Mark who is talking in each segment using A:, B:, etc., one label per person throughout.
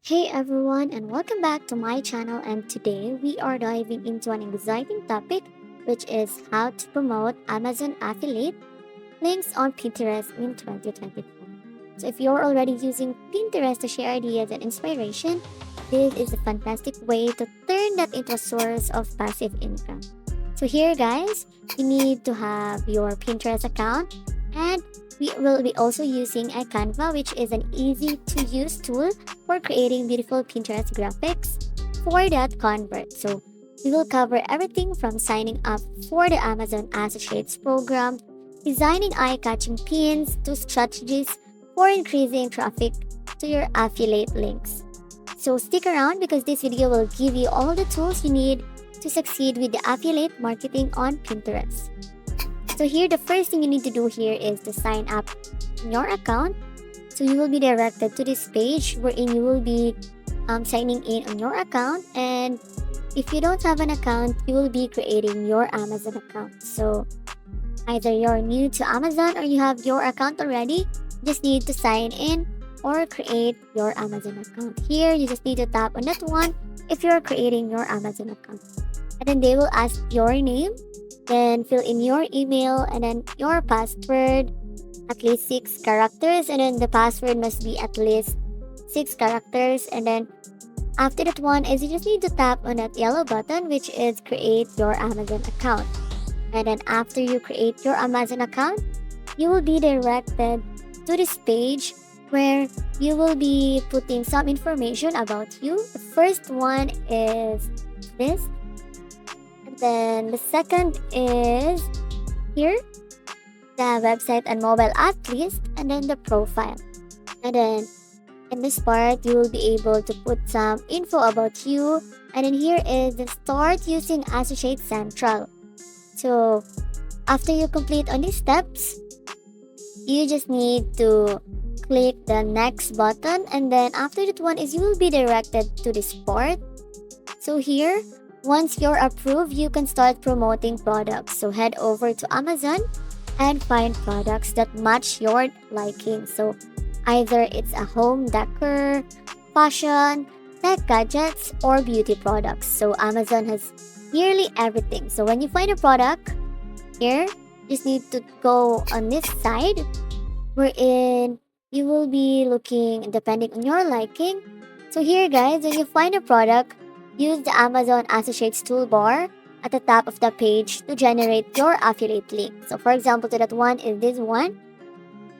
A: Hey everyone, and welcome back to my channel. And today we are diving into an exciting topic, which is how to promote Amazon affiliate links on Pinterest in 2024. So, if you're already using Pinterest to share ideas and inspiration, this is a fantastic way to turn that into a source of passive income. So, here, guys, you need to have your Pinterest account, and we will be also using a Canva, which is an easy to use tool for creating beautiful Pinterest graphics for that convert. So, we will cover everything from signing up for the Amazon Associates program, designing eye catching pins, to strategies for increasing traffic to your affiliate links. So, stick around because this video will give you all the tools you need to succeed with the affiliate marketing on Pinterest. So here, the first thing you need to do here is to sign up in your account. So you will be directed to this page wherein you will be signing in on your account. And if you don't have an account, you will be creating your Amazon account. So either you're new to Amazon or you have your account already, just need to sign in or create your Amazon account. Here, you just need to tap on that one if you're creating your Amazon account. And then they will ask your name, then fill in your email and then your password, at least 6 characters, and then the password must be at least 6 characters. And then after that one is you just need to tap on that yellow button, which is create your Amazon account. And then after you create your Amazon account, you will be directed to this page where you will be putting some information about you. The first one is this. Then the second is here, the website and mobile app list, and then the profile. And then in this part, you will be able to put some info about you. And then here is the start using Associate Central. So after you complete on these steps, you just need to click the next button. And then after that one is you will be directed to this part. So here, once you're approved, you can start promoting products. So head over to Amazon and find products that match your liking. So either it's a home decor, fashion, tech gadgets, or beauty products. So Amazon has nearly everything. So when you find a product, here, just need to go on this side wherein you will be looking depending on your liking. So here, guys, when you find a product, use the Amazon Associates toolbar at the top of the page to generate your affiliate link. So for example, to that one is this one.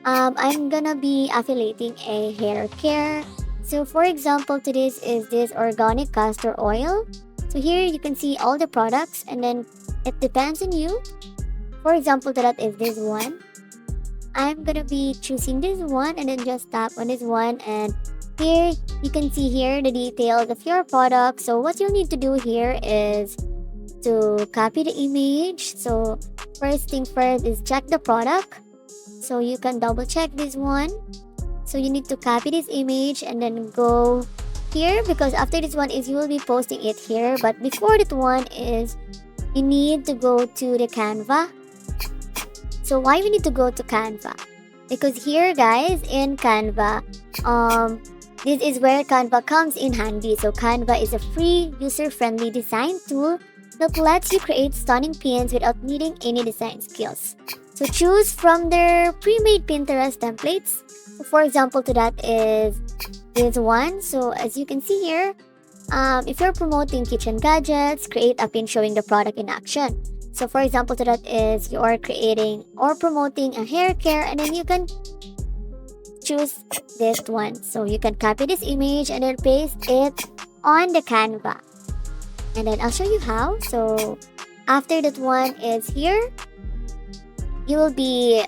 A: I'm gonna be affiliating a hair care. So for example, to this is this organic castor oil. So here you can see all the products and then it depends on you. For example, to that is this one. I'm gonna be choosing this one and then just tap on this one, and here you can see here the details of your product. So what you'll need to do here is to copy the image. So first thing first is check the product. So you can double check this one. So you need to copy this image and then go here, because after this one is you will be posting it here. But before that one is you need to go to the Canva. So why we need to go to Canva? Because here, guys, in Canva, this is where Canva comes in handy. So Canva is a free, user-friendly design tool that lets you create stunning pins without needing any design skills. So choose from their pre-made Pinterest templates. So for example, to that is this one. So as you can see here, if you're promoting kitchen gadgets, create a pin showing the product in action. So for example, to that is you are creating or promoting a hair care, and then you can choose this one. So you can copy this image and then paste it on the Canva. And then I'll show you how. So after that one is here, you will be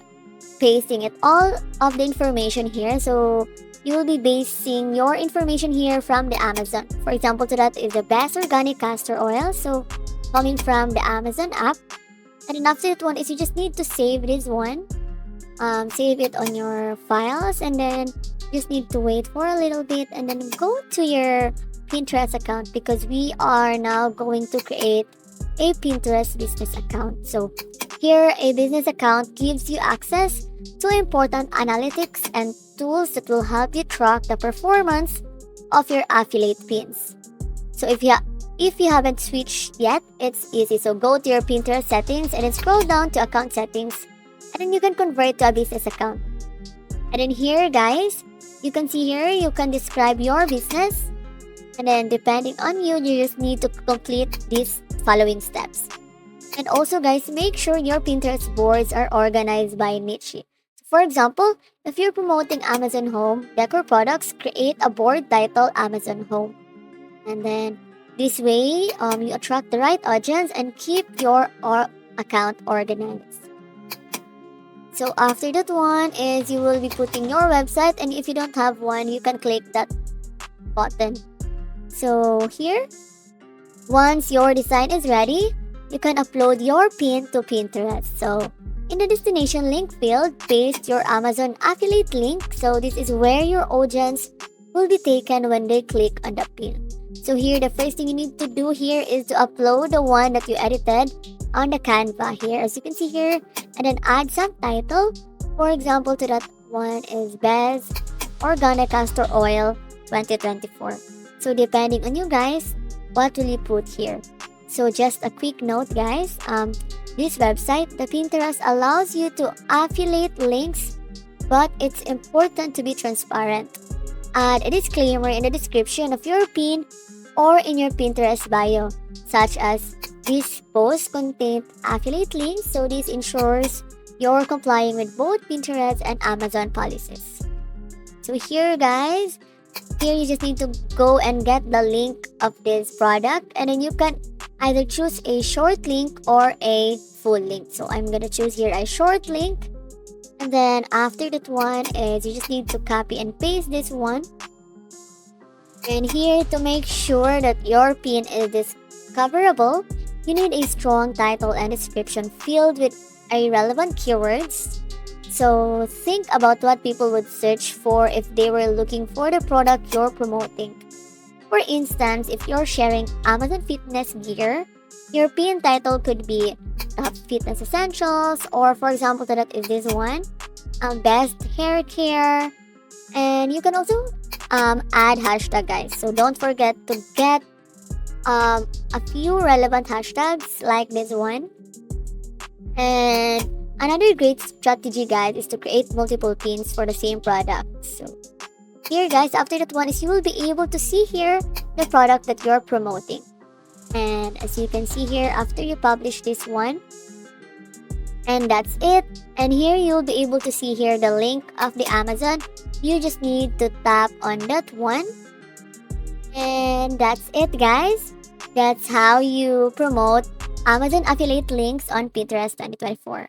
A: pasting it all of the information here. So you will be basing your information here from the Amazon. For example, to that is the best organic castor oil. So coming from the Amazon app. And then after that one is you just need to save this one. Save it on your files, and then just need to wait for a little bit and then go to your Pinterest account, because we are now going to create a Pinterest business account. So here, a business account gives you access to important analytics and tools that will help you track the performance of your affiliate pins. So if you haven't switched yet, it's easy. So go to your Pinterest settings and then scroll down to account settings, and then you can convert to a business account. And then here, guys, you can see here you can describe your business, and then depending on you, you just need to complete these following steps. And also, guys, make sure your Pinterest boards are organized by niche. For example, if you're promoting Amazon Home decor products, create a board titled Amazon Home. And then this way, you attract the right audience and keep your account organized. So after that one is you will be putting your website, and if you don't have one, you can click that button. So here, once your design is ready, you can upload your pin to Pinterest. So in the destination link field, paste your Amazon affiliate link. So this is where your audience will be taken when they click on the pin. So here, the first thing you need to do here is to upload the one that you edited on the Canva here, as you can see here, and then add some title. For example, to that one is Best Organic Castor Oil 2024. So depending on you guys, what will you put here? So just a quick note, guys. This website, the Pinterest, allows you to affiliate links, but it's important to be transparent. Add a disclaimer in the description of your pin or in your Pinterest bio, such as this post contained affiliate links, so this ensures you're complying with both Pinterest and Amazon policies. So here, guys, here you just need to go and get the link of this product, and then you can either choose a short link or a full link. So I'm gonna choose here a short link, and then after that one is you just need to copy and paste this one. And here, to make sure that your pin is discoverable, you need a strong title and description filled with irrelevant keywords. So think about what people would search for if they were looking for the product you're promoting. For instance, if you're sharing Amazon fitness gear, your pin title could be Fitness Essentials, or for example, that is this one, Best Hair Care. And you can also add hashtag, guys. So don't forget to get a few relevant hashtags like this one. And another great strategy, guys, is to create multiple pins for the same product. So here, guys, after that one is you will be able to see here the product that you're promoting. And as you can see here, after you publish this one, and that's it. And here you'll be able to see here the link of the Amazon. You just need to tap on that one. And that's it, guys. That's how you promote Amazon affiliate links on Pinterest 2024.